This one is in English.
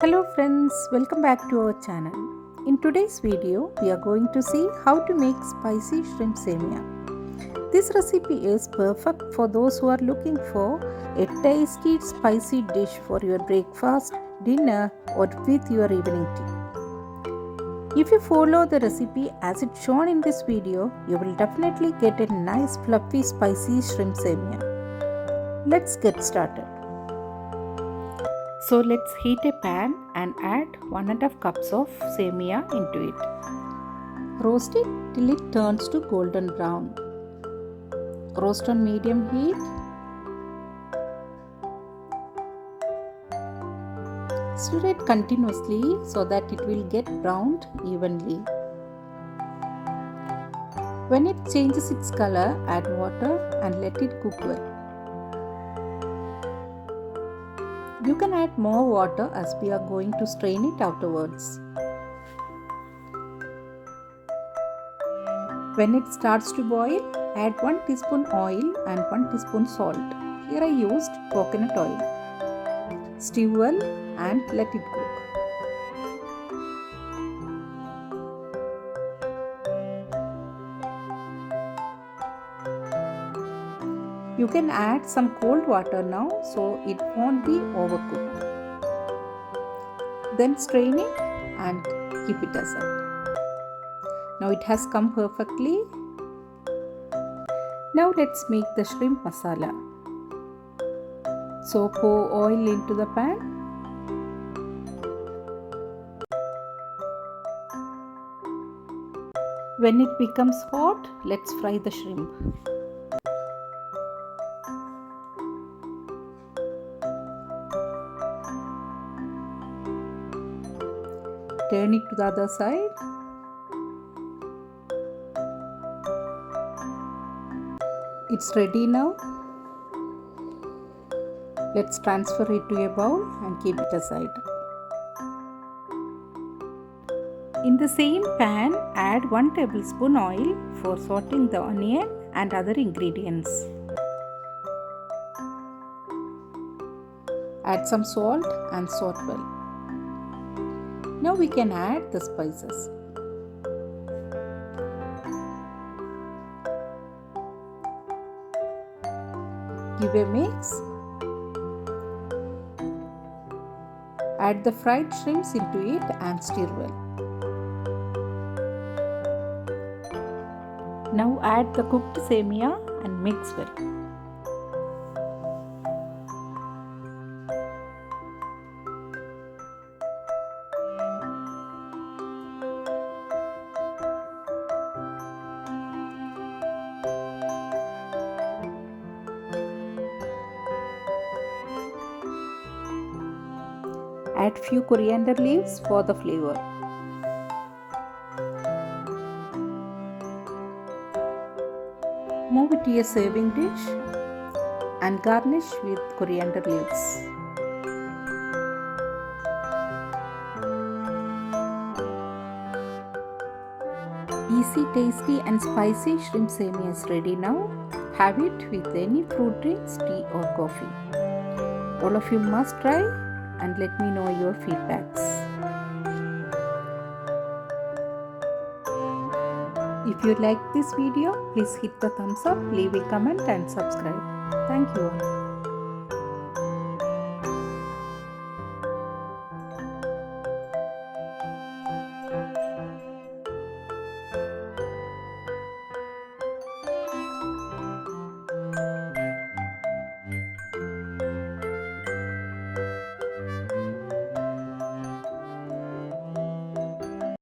Hello friends, welcome back to our channel. In today's video, we are going to see how to make spicy shrimp semia. This recipe is perfect for those who are looking for a tasty spicy dish for your breakfast, dinner or with your evening tea. If you follow the recipe as it's shown in this video, you will definitely get a nice fluffy spicy shrimp semia. Let's get started. So let's heat a pan and add 1.5 cups of semia into it. Roast it till it turns to golden brown. Roast on medium heat. Stir it continuously so that it will get browned evenly. When it changes its color, add water and let it cook well. You can add more water as we are going to strain it afterwards. When it starts to boil, add 1 teaspoon oil and 1 teaspoon salt. Here I used coconut oil. Stir well and let it cook. You can add some cold water now so it won't be overcooked. Then strain it and keep it aside. Now it has come perfectly. Now let's make the shrimp masala. So pour oil into the pan. When it becomes hot, let's fry the shrimp. Turn it to the other side. It's ready now. Let's transfer it to a bowl and keep it aside. In the same pan, add 1 tablespoon oil for sauteing the onion and other ingredients. Add some salt and saute well. Now we can add the spices. Give a mix. Add the fried shrimps into it and stir well. Now add the cooked semia and mix well. Add few coriander leaves for the flavor. Move it to a serving dish and garnish with coriander leaves. Easy, tasty and spicy shrimp semia is ready now. Have it with any fruit drinks, tea or coffee. All of you must try and let me know your feedbacks. If you like this video, please hit the thumbs up, leave a comment and subscribe. Thank you all.